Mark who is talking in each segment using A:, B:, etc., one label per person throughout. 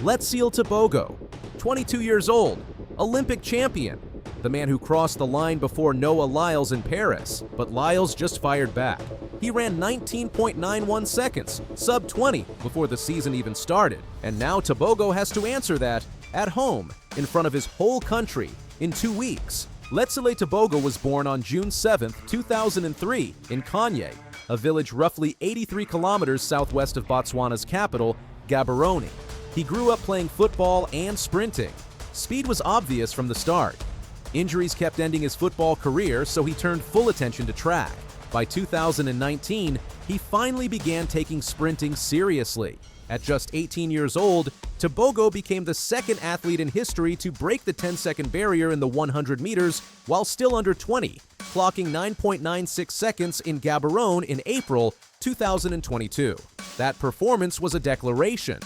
A: Letsile Tebogo, 22 years old, Olympic champion, the man who crossed the line before Noah Lyles in Paris, but Lyles just fired back. He ran 19.91 seconds, sub 20, before the season even started, and now Tebogo has to answer that at home, in front of his whole country, in 2 weeks. Letsile Tebogo was born on June 7, 2003, in Kanye, a village roughly 83 kilometers southwest of Botswana's capital, Gaborone. He grew up playing football and sprinting. Speed was obvious from the start. Injuries kept ending his football career, so he turned full attention to track. By 2019, he finally began taking sprinting seriously. At just 18 years old, Tebogo became the second athlete in history to break the 10-second barrier in the 100 meters while still under 20, clocking 9.96 seconds in Gaborone in April 2022. That performance was a declaration.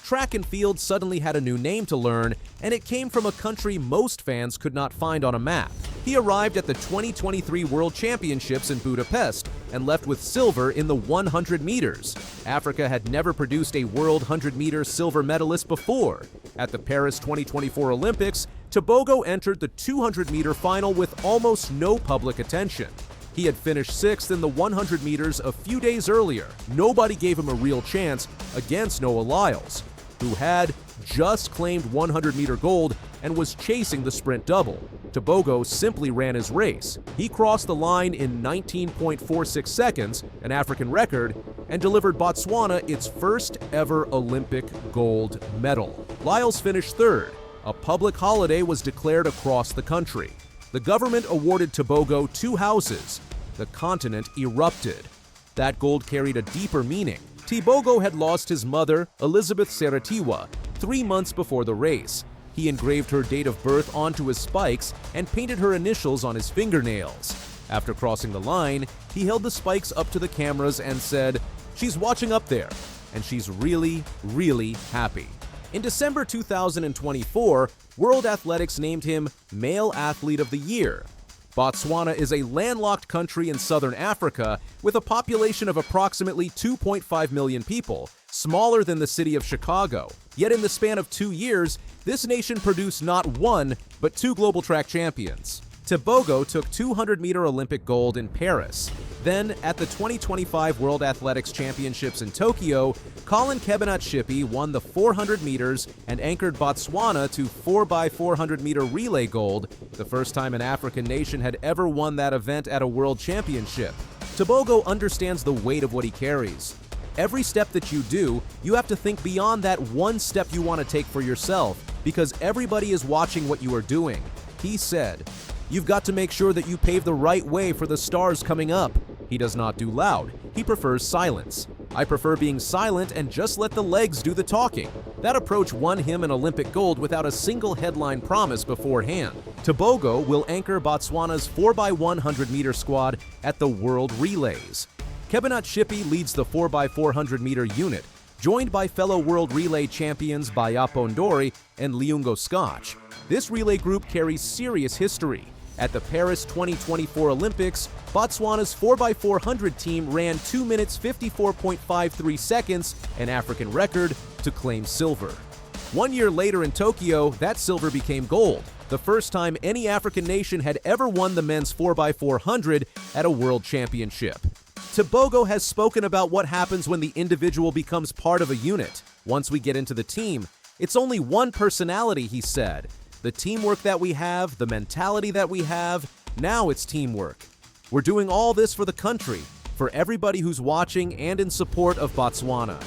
A: Track and field suddenly had a new name to learn, and it came from a country most fans could not find on a map. He arrived at the 2023 World Championships in Budapest and left with silver in the 100 meters. Africa had never produced a World 100-meter silver medalist before. At the Paris 2024 Olympics, Tebogo entered the 200-meter final with almost no public attention. He had finished 6th in the 100 meters a few days earlier. Nobody gave him a real chance against Noah Lyles, who had just claimed 100-meter gold and was chasing the sprint double. Tebogo simply ran his race. He crossed the line in 19.46 seconds, an African record, and delivered Botswana its first ever Olympic gold medal. Lyles finished 3rd. A public holiday was declared across the country. The government awarded Tebogo 2 houses. The continent erupted. That gold carried a deeper meaning. Tebogo had lost his mother, Elizabeth Seratiwa, 3 months before the race. He engraved her date of birth onto his spikes and painted her initials on his fingernails. After crossing the line, he held the spikes up to the cameras and said, "She's watching up there, and she's really, really happy." In December 2024, World Athletics named him Male Athlete of the Year. Botswana is a landlocked country in southern Africa with a population of approximately 2.5 million people, smaller than the city of Chicago. Yet in the span of 2 years, this nation produced not 1, but 2 global track champions. Tebogo took 200-meter Olympic gold in Paris. Then, at the 2025 World Athletics Championships in Tokyo, Colin Kebenat-Shippey won the 400 meters and anchored Botswana to 4x400-meter relay gold, the first time an African nation had ever won that event at a world championship. Tebogo understands the weight of what he carries. Every step that you do, you have to think beyond that one step you want to take for yourself, because everybody is watching what you are doing. He said, "You've got to make sure that you pave the right way for the stars coming up." He does not do loud. He prefers silence. "I prefer being silent and just let the legs do the talking." That approach won him an Olympic gold without a single headline promise beforehand. Tebogo will anchor Botswana's 4x100-meter squad at the World Relays. Kebenat-Shippey leads the 4x400-meter unit, joined by fellow World Relay champions Bayapo Ndori and Liungo Scotch. This relay group carries serious history. At the Paris 2024 Olympics, Botswana's 4x400 team ran 2 minutes 54.53 seconds, an African record, to claim silver. 1 year later in Tokyo, that silver became gold, the first time any African nation had ever won the men's 4x400 at a world championship. Tebogo has spoken about what happens when the individual becomes part of a unit. "Once we get into the team, it's only one personality," he said. "The teamwork that we have, the mentality that we have, now it's teamwork. We're doing all this for the country, for everybody who's watching and in support of Botswana."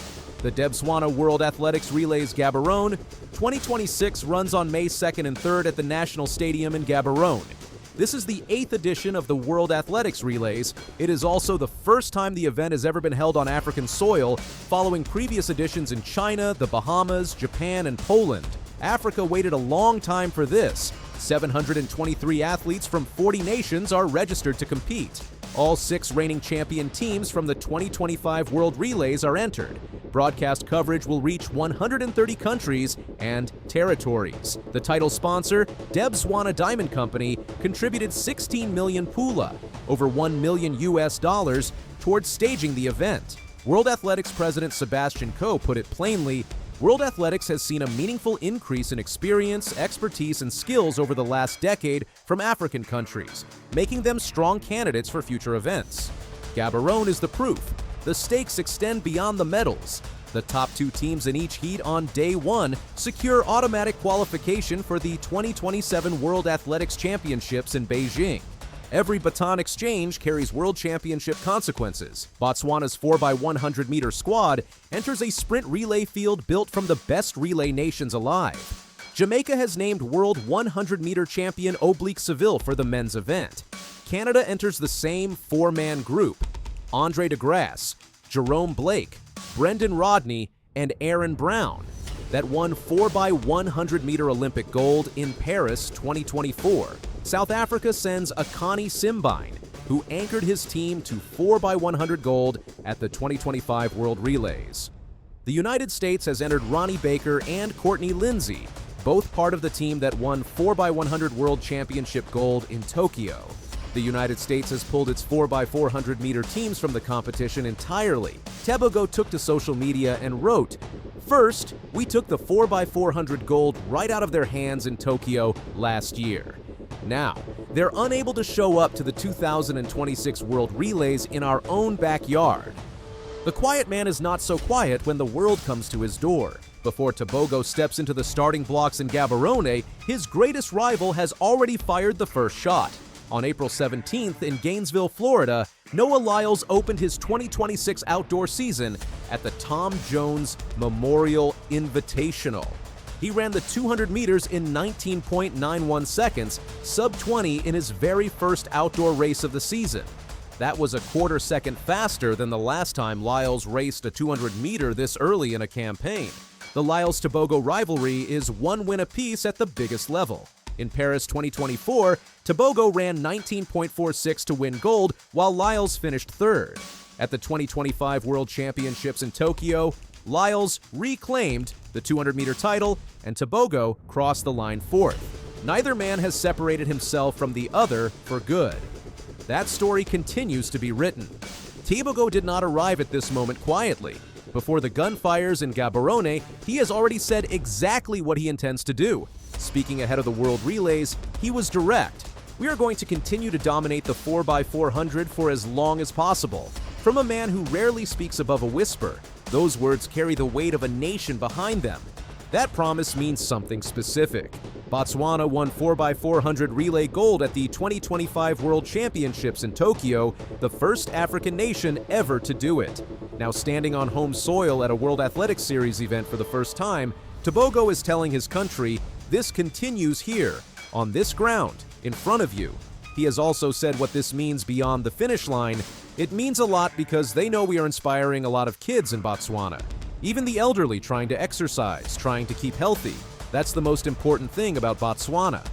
A: The Botswana World Athletics Relays Gaborone 2026 runs on May 2nd and 3rd at the National Stadium in Gaborone. This is the 8th edition of the World Athletics Relays. It is also the first time the event has ever been held on African soil, following previous editions in China, the Bahamas, Japan, and Poland. Africa waited a long time for this. 723 athletes from 40 nations are registered to compete. All 6 reigning champion teams from the 2025 World Relays are entered. Broadcast coverage will reach 130 countries and territories. The title sponsor, Botswana Diamond Company, contributed 16 million pula, over $1 million towards staging the event. World Athletics President Sebastian Coe put it plainly, World athletics has seen a meaningful increase in experience, expertise, and skills over the last decade from African countries, making them strong candidates for future events. Gaborone is the proof. The stakes extend beyond the medals. The top 2 teams in each heat on day 1 secure automatic qualification for the 2027 World Athletics Championships in Beijing. Every baton exchange carries World Championship consequences. Botswana's 4x100-meter squad enters a sprint relay field built from the best relay nations alive. Jamaica has named World 100-meter champion Oblique Seville for the men's event. Canada enters the same 4-man group. Andre DeGrasse, Jerome Blake, Brendan Rodney, and Aaron Brown that won 4x100-meter Olympic gold in Paris 2024. South Africa sends Akani Simbine, who anchored his team to 4x100 gold at the 2025 World Relays. The United States has entered Ronnie Baker and Courtney Lindsay, both part of the team that won 4x100 World Championship gold in Tokyo. The United States has pulled its 4x400-meter teams from the competition entirely. Tebogo took to social media and wrote, "First, we took the 4x400 gold right out of their hands in Tokyo last year. Now, they're unable to show up to the 2026 World Relays in our own backyard." The quiet man is not so quiet when the world comes to his door. Before Tebogo steps into the starting blocks in Gaborone, his greatest rival has already fired the first shot. On April 17th in Gainesville, Florida, Noah Lyles opened his 2026 outdoor season at the Tom Jones Memorial Invitational. He ran the 200 meters in 19.91 seconds, sub-20 in his very first outdoor race of the season. That was a quarter second faster than the last time Lyles raced a 200-meter this early in a campaign. The Lyles Tebogo rivalry is 1 win apiece at the biggest level. In Paris 2024, Tebogo ran 19.46 to win gold, while Lyles finished third. At the 2025 World Championships in Tokyo, Lyles reclaimed the 200-meter title, and Tebogo crossed the line fourth. Neither man has separated himself from the other for good. That story continues to be written. Tebogo did not arrive at this moment quietly. Before the gunfires in Gaborone, he has already said exactly what he intends to do. Speaking ahead of the World Relays, he was direct. "We are going to continue to dominate the 4x400 for as long as possible." From a man who rarely speaks above a whisper, those words carry the weight of a nation behind them. That promise means something specific. Botswana won 4x400 relay gold at the 2025 World Championships in Tokyo, the first African nation ever to do it. Now standing on home soil at a World Athletics Series event for the first time, Tebogo is telling his country, "This continues here, on this ground, in front of you." He has also said what this means beyond the finish line. It means a lot because they know we are inspiring a lot of kids in Botswana. Even the elderly trying to exercise, trying to keep healthy. That's the most important thing about Botswana.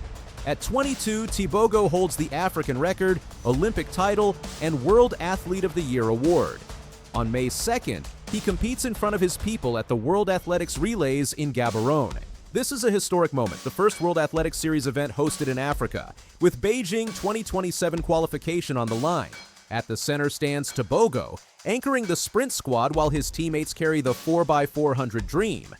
A: At 22, Tebogo holds the African record, Olympic title, and World Athlete of the Year award. On May 2nd, he competes in front of his people at the World Athletics Relays in Gaborone. This is a historic moment, the first World Athletics Series event hosted in Africa, with Beijing 2027 qualification on the line. At the center stands Tebogo, anchoring the sprint squad while his teammates carry the 4x400 dream.